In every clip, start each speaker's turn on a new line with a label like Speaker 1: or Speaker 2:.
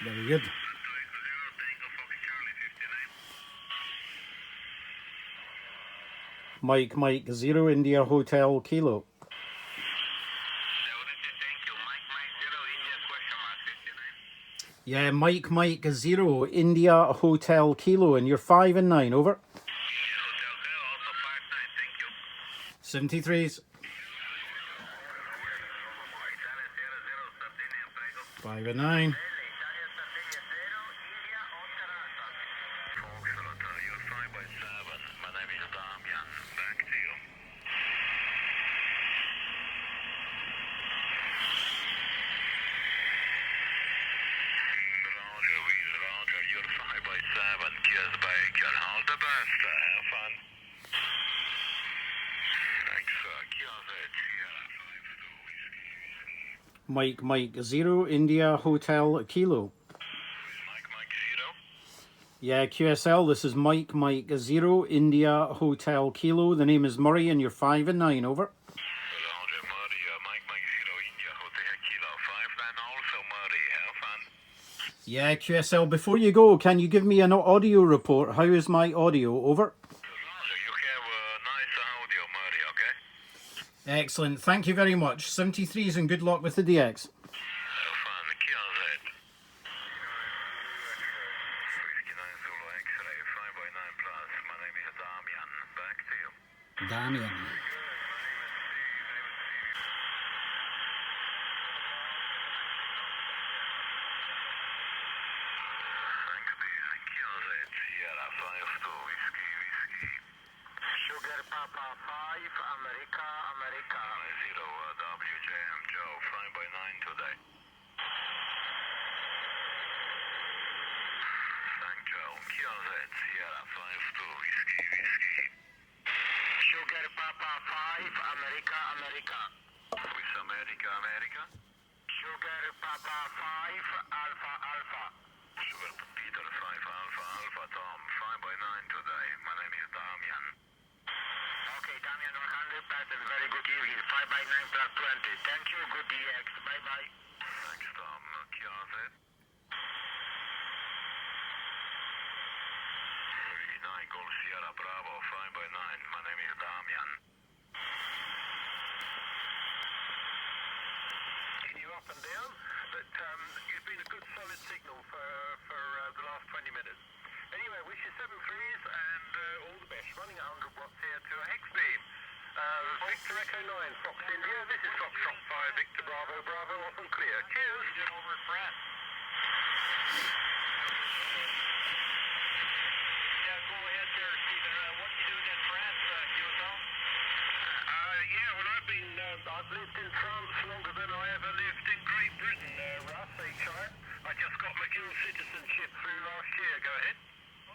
Speaker 1: Very good. Mike 0 India Hotel Kilo. Yeah, Mike 0 India Hotel Kilo, and you're 5 and 9, over. 73s. 5 and 9. Mike 0 India Hotel Kilo.
Speaker 2: Mike 0.
Speaker 1: Yeah, QSL, this is Mike 0 India Hotel Kilo. The name is Murray and you're 5 and 9, over.
Speaker 2: Mike 0 India Hotel Kilo 5 9 also Murray. Have fun.
Speaker 1: Yeah, QSL, before you go, can you give me an audio report? How is my audio, over?
Speaker 2: You have a nice audio, Murray, okay?
Speaker 1: Excellent, thank you very much. 73s and good luck with the DX. Damian.
Speaker 2: Sugar Papa 5 America 0 WJM Joe 5 by 9 today. Thank Joe. QZ Sierra 5 2 whiskey. Sugar Papa 5 America with America. Sugar Papa 5 Alpha. Sugar Peter 5 Alpha Tom 5 by 9 today. My name is Damian. Okay, Damian 100%. Very good evening. 5 by 9 plus 20. Thank you. Good DX. Bye bye. Thanks, Tom. QZ. 39 Golf Sierra Bravo 5 by 9. My name is Damian. You up and down, but you've been a good solid signal for the last 20 minutes. Anyway, wish you 7 threes and all the best. Running 100 watts here to X-Beam. Victor Echo 9, Fox India. This is Foxtrot 5, Victor Bravo, off and clear. Cheers. Over in France. Yeah, go ahead there, Stephen. What are you doing in France, QSL? Yeah, well, I've lived in France longer than I ever lived in Great Britain, Russ, HR. I just got my dual citizenship through last year. Go ahead.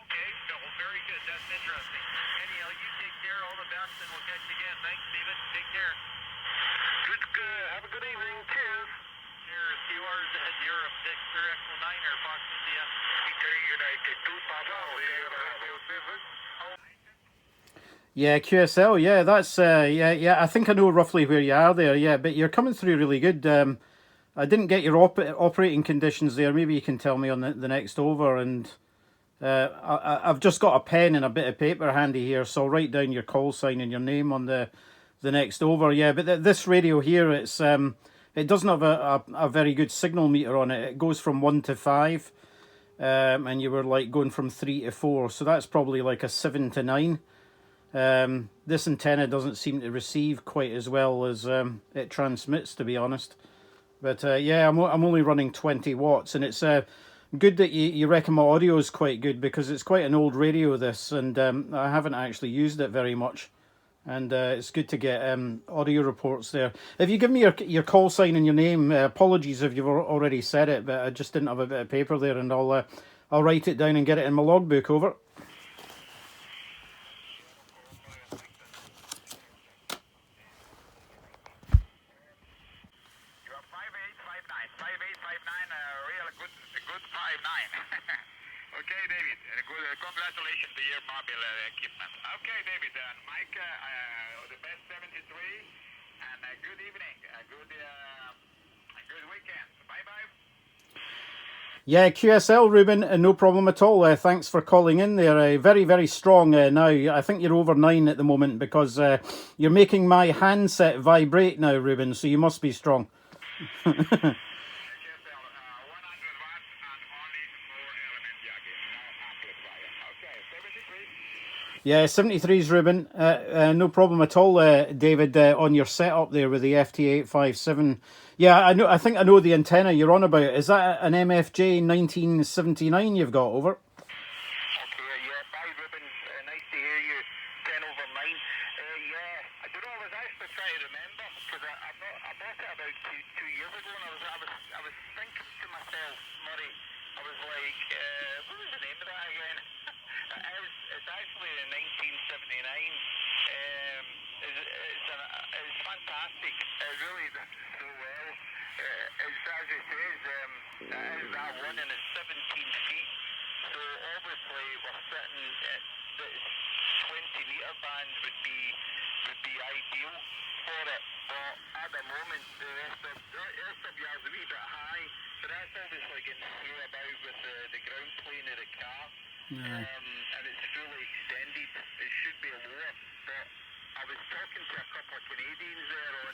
Speaker 2: Okay, well, very good. That's interesting. Anyhow, you take care. All the best, and we'll catch you again. Thanks, Stephen. Take care. Good. Have a good evening. Cheers. Cheers. QRZ Europe, Victor Echo 9 or Fox India. United 2 Papa.
Speaker 1: Yeah, QSL, yeah, that's, yeah, I think I know roughly where you are there, yeah, but you're coming through really good. I didn't get your operating conditions there. Maybe you can tell me on the next over, and I've just got a pen and a bit of paper handy here, so I'll write down your call sign and your name on the next over, yeah, but this radio here, it's it doesn't have a very good signal meter on it. It goes from 1 to 5, and you were like going from 3 to 4, so that's probably like a 7 to 9. This antenna doesn't seem to receive quite as well as it transmits, to be honest. But yeah, I'm only running 20 watts, and it's good that you reckon my audio is quite good, because it's quite an old radio, this, and I haven't actually used it very much. And it's good to get audio reports there. If you give me your call sign and your name, apologies if you've already said it, but I just didn't have a bit of paper there, and I'll write it down and get it in my logbook. Over.
Speaker 2: You are 5859, real good 59. Okay, David, and congratulations to your mobile equipment. Okay, David, Mike, the best 73, and good evening, good weekend. Bye-bye.
Speaker 1: Yeah, QSL, Ruben, no problem at all. Thanks for calling in there. Very, very strong now. I think you're over 9 at the moment, because you're making my handset vibrate now, Ruben, so you must be strong.
Speaker 2: QSL, 100 watts and only 4-element jacket, no amplifier. Okay, 73.
Speaker 1: Yeah, 73s, Ruben. No problem at all, David, on your setup there with the FT857. Yeah, I think I know the antenna you're on about. Is that an MFJ 1979 you've got? Over?
Speaker 2: Okay, yeah, bye, Ruben. Nice to hear you. 10 over 9. Yeah, I don't know, I was actually trying to remember, because I bought it about two years ago, and I was thinking to myself, Murray, I was like, what was the name of that again? It's actually in 1979. It's fantastic. It really does so well. It's, as it says, it is that one, and it's 17 feet. So obviously we're sitting at the 20-meter band would be ideal for it. But at the moment the SWR is a wee bit high, so that's obviously getting through about with the ground plane of the car. And it's fully extended. It should be lower, but I was talking to a couple of Canadians there on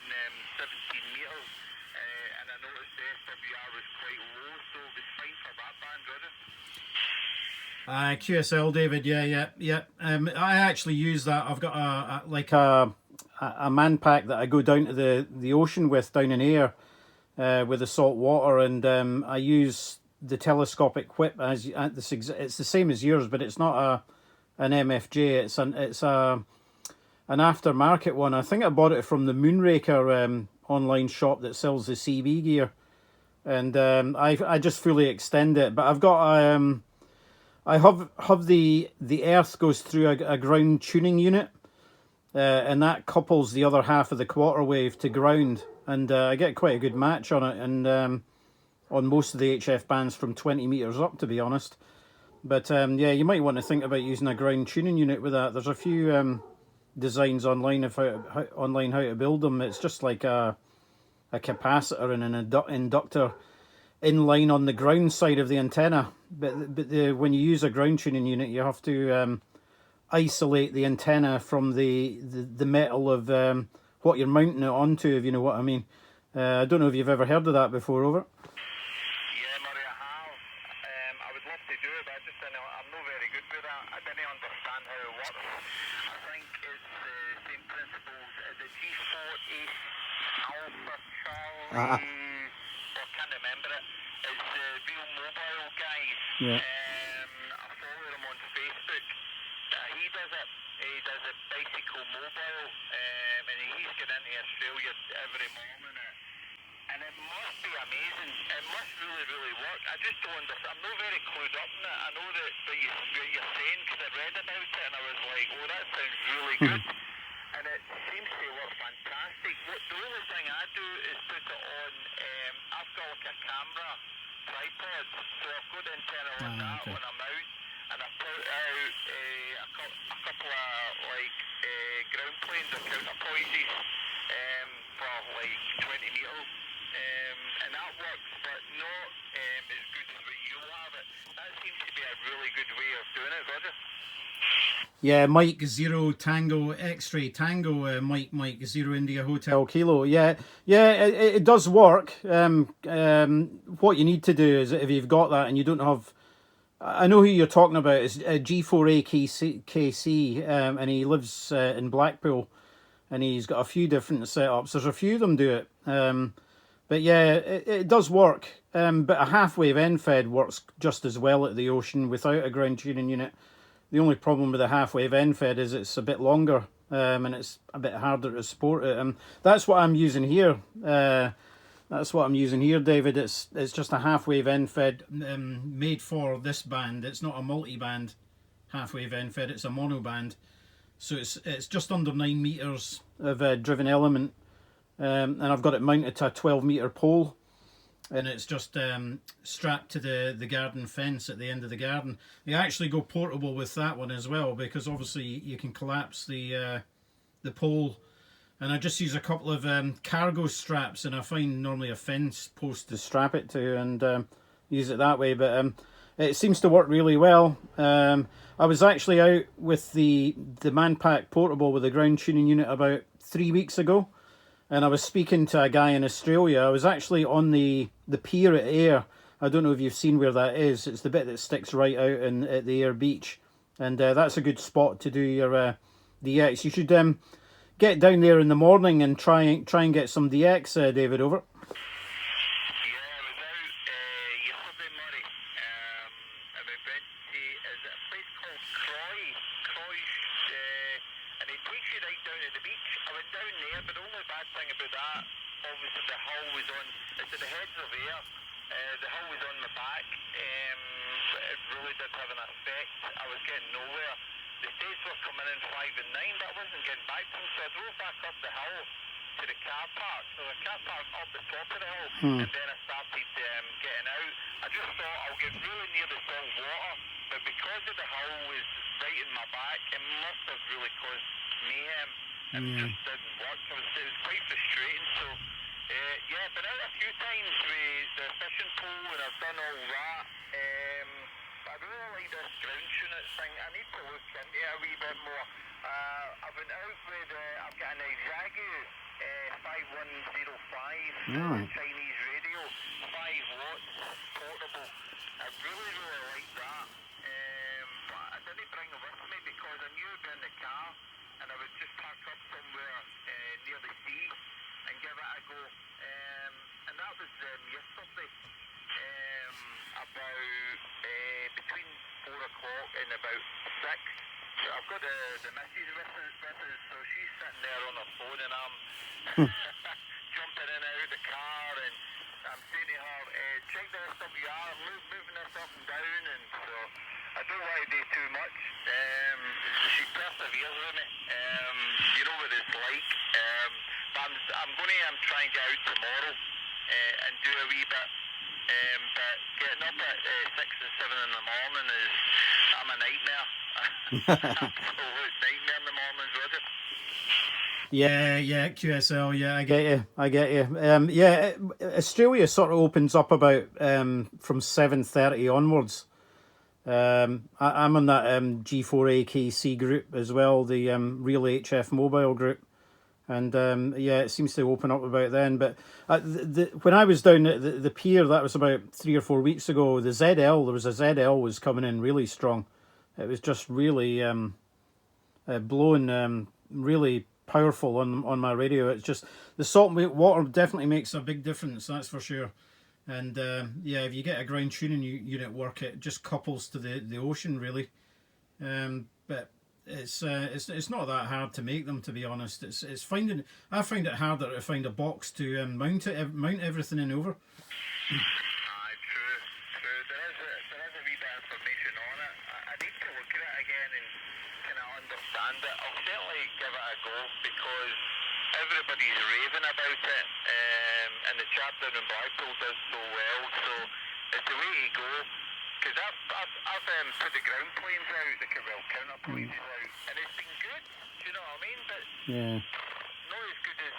Speaker 2: 17 metres, and I noticed the SWR was quite low, so it was fine for that band, wasn't it?
Speaker 1: QSL, David. Yeah. I actually use that. I've got a man pack that I go down to the ocean with, down in Ayr, with the salt water, and I use the telescopic whip as it's the same as yours, but it's not an MFJ. It's an aftermarket one. I think I bought it from the Moonraker online shop that sells the CB gear, and I just fully extend it. But I've got I have the earth goes through a ground tuning unit, and that couples the other half of the quarter wave to ground, and I get quite a good match on it, and on most of the HF bands from 20 meters up, to be honest. But yeah, you might want to think about using a ground tuning unit with that. There's a few designs online of how to build them. It's just like a capacitor and an inductor in line on the ground side of the antenna. But when you use a ground tuning unit, you have to isolate the antenna from the metal of what you're mounting it onto, if you know what I mean. I don't know if you've ever heard of that before. Over.
Speaker 2: Yeah, Murray, I have. I would love to do it, but I'm not very good with that. I didn't understand how it works. I think it's the same principles as the G4 Ace Alpha Charlie. I can't remember it. It's the Real Mobile guys.
Speaker 1: Yeah.
Speaker 2: I follow him on Facebook. He does it. He does a bicycle mobile, and he's getting into Australia every morning. And it must be amazing. It must really, really work. I just don't understand. I'm not very clued up in it. I know that you're saying, because I read about it, and I was like, oh, that sounds really good. And it seems to work fantastic. The only thing I do is put it on, I've got like a camera tripod, so I've got the antenna on that when I'm out, and I put out a couple of ground planes or counterpoises for like 20 metres, and that works, but not as good as what you have it. That seems to be a really good way of doing it, Roger.
Speaker 1: Yeah, Mike 0 Tango X-ray Tango, Mike 0 India Hotel Kilo. Yeah, it does work. What you need to do is, if you've got that and you don't have I know who you're talking about. It's G4AKC, and he lives in Blackpool, and he's got a few different setups. There's a few of them do it. But yeah, it does work. But a half-wave end-fed works just as well at the Ocean without a ground tuning unit. The only problem with a half-wave end-fed is it's a bit longer, and it's a bit harder to support it. That's what I'm using here. David. It's just a half-wave end-fed made for this band. It's not a multi-band half-wave end-fed. It's a mono-band. So it's just under 9 meters of driven element. And I've got it mounted to a 12-meter pole, and it's just strapped to the garden fence at the end of the garden. You actually go portable with that one as well, because obviously you can collapse the pole. And I just use a couple of cargo straps, and I find normally a fence post to strap it to, and use it that way. But it seems to work really well. I was actually out with the Manpack portable with a ground tuning unit about 3 weeks ago. And I was speaking to a guy in Australia. I was actually on the pier at Ayr. I don't know if you've seen where that is. It's the bit that sticks right out at the Ayr beach. And that's a good spot to do your DX. You should get down there in the morning and try and get some DX, David, over.
Speaker 2: And then I started getting out. I just thought I'll get really near the salt water, but because of the hull was right in my back, it must have really caused mayhem. And it just didn't work. It was quite frustrating. So, yeah, been out a few times with the fishing pole, and I've done all that. I really like this ground tuning thing. I need to look into it a wee bit more. I've been out with, I've got an Izagu 5105 Chinese radio, 5 watts, portable. I really like that. But I didn't bring it with me because I knew it'd be in the car, and I would just park up somewhere near the sea and give it a go. And that was yesterday, about between 4 o'clock and about 6. So I've got the missus with us, so she's sitting there on her phone, and I'm jumping in and out of the car, and I'm saying to her, check this up your arm, moving this up and down, and so I don't want to do too much. She perseveres with me. You know what it's like. But I'm going to try and get out tomorrow and do a wee bit. But getting up at 6 and 7 in the morning I'm a nightmare. Absolute nightmare in the mornings with it.
Speaker 1: Yeah, QSL, yeah, I get you. Yeah, Australia sort of opens up about from 7:30 onwards. I'm on that G4AKC group as well, the Real HF Mobile group. And yeah, it seems to open up about then. But when I was down at the pier, that was about 3 or 4 weeks ago, there was a ZL was coming in really strong. It was just really blowing really powerful on my radio. It's just the salt and water definitely makes a big difference, that's for sure. And yeah, if you get a ground tuning unit work, it just couples to the ocean really. But it's not that hard to make them, to be honest. It's finding, I find it harder to find a box to mount everything in over.
Speaker 2: Everybody's raving about it, and the chap down in Blackpool does so well, so it's the way to go. Because I've put the ground planes out, the counterpoints out, and it's been good, do you know what I mean? But
Speaker 1: yeah,
Speaker 2: not as good as a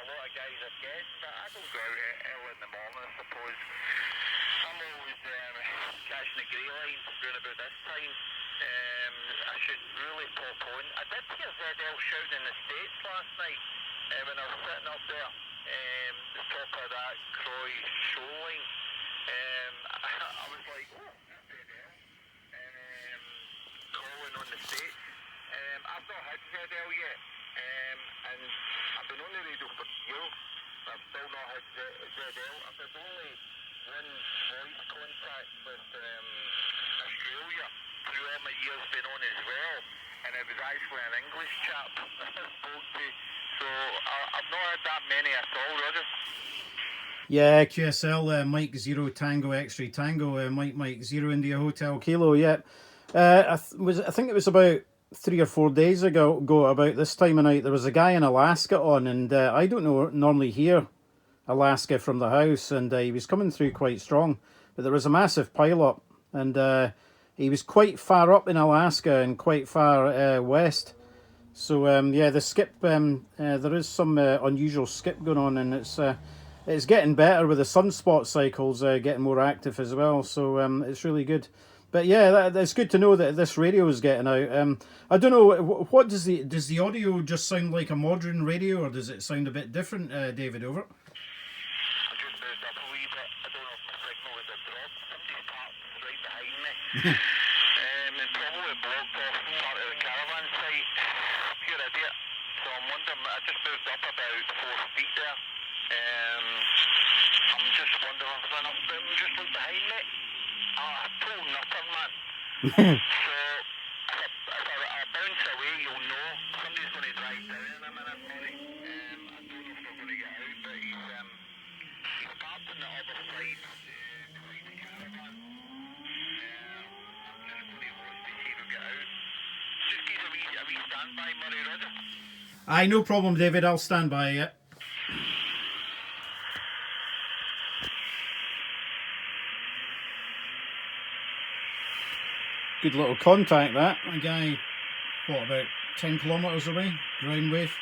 Speaker 2: lot of guys have guessed, but I don't go out early in the morning, I suppose. I'm always catching the grey line around about this time. I should really pop on. I did hear ZL shouting in the States last night when I was sitting up there, the top of that Croy shoreline. I was like, oh, States. I've not had ZL yet, and I've been on the radio for years. I've still not had ZL. I've had only one voice contact with Australia through all my years been on as well, and it was actually an English chap I spoke to. So I've not had that many at all, Roger.
Speaker 1: Yeah, QSL, Mike 0 Tango X-ray Tango, Mike 0 India Hotel Kilo, yeah. I think it was about 3 or 4 days ago about this time of night, there was a guy in Alaska on, and I don't normally hear Alaska from the house, and he was coming through quite strong, but there was a massive pile-up, and he was quite far up in Alaska and quite far west. So yeah, the skip, there is some unusual skip going on, and it's getting better with the sunspot cycles getting more active as well. So it's really good. But yeah, that's good to know that this radio is getting out. I don't know, what does the audio just sound like a modern radio, or does it sound a bit different, David? Over.
Speaker 2: I just moved up a wee bit. I don't know if my signal is a drop. Somebody's parked right behind me. And probably blocked off part of the caravan site. Pure idiot. So I'm wondering, I just moved up about 4 feet there. I'm just wondering if I'm just look behind me. I told nothing, man. So if I bounce away, you'll know. Somebody's going to drive down in a minute, buddy. I don't know if we're going to get out, but he's parked on the other side behind the caravan. I'm just going to watch to see if we get out. Just keep a wee standby, Murray, Roger.
Speaker 1: Aye, no problem, David. I'll stand by you. Good little contact, that. A guy, what, about 10 kilometres away, ground wave,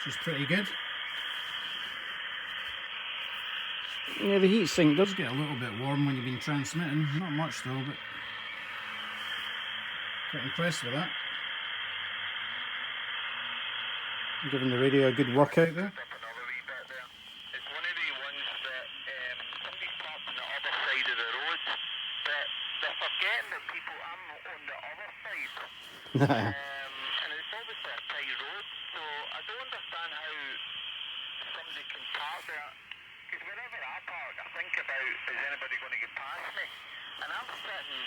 Speaker 1: which is pretty good. Yeah, the heat sink does get a little bit warm when you've been transmitting. Not much though, but quite impressed with that. Giving the radio a good workout there.
Speaker 2: It's one of the ones that somebody's parked on the other side of the road, but they're forgetting that people, I'm on the other side. And it's obviously a tight road, so I don't understand how somebody can park there. Because whenever I park, I think about, is anybody going to get past me? And I'm sitting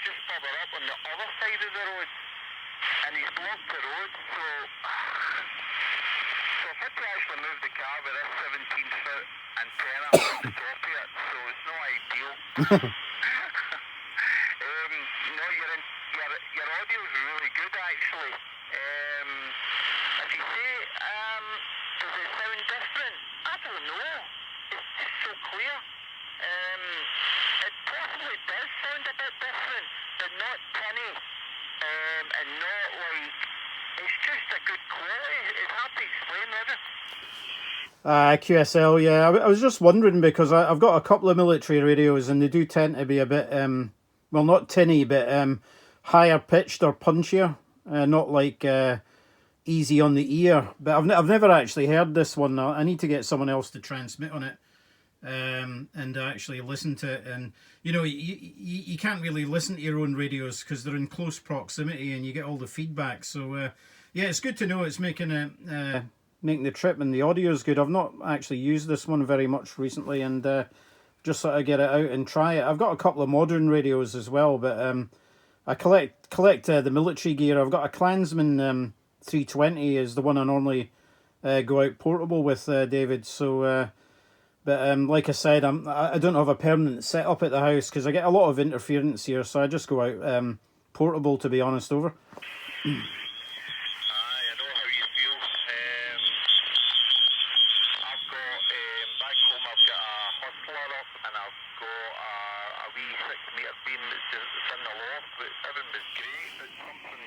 Speaker 2: just further up on the other side of the road, and he's blocked the road, so if I had to actually move the car with this 17-foot antenna on the top of it, so it's not ideal. No, your audio is really good, actually. If you say, does it sound different? I don't know. It's just so clear. It possibly does sound a bit different, but not tinny. And not like, it's just a good quality. It's hard to explain, Roger.
Speaker 1: QSL, yeah. I was just wondering because I've got a couple of military radios and they do tend to be a bit, well, not tinny, but higher pitched or punchier. Not like easy on the ear. But I've never actually heard this one. I need to get someone else to transmit on it. And actually listen to it, and you know, you can't really listen to your own radios because they're in close proximity and you get all the feedback. So yeah, it's good to know it's making the trip, and the audio is good. I've not actually used this one very much recently, and just sort of get it out and try it. I've got a couple of modern radios as well, but I collect the military gear. I've got a Klansman 320 is the one I normally go out portable with, David. So but like I said, I don't have a permanent setup at the house because I get a lot of interference here, so I just go out portable, to be honest, over.
Speaker 2: I know how you feel. I've got, back home I've got a hustler up, and I've got a wee 6-metre beam that's in the loft, but everything was great, but something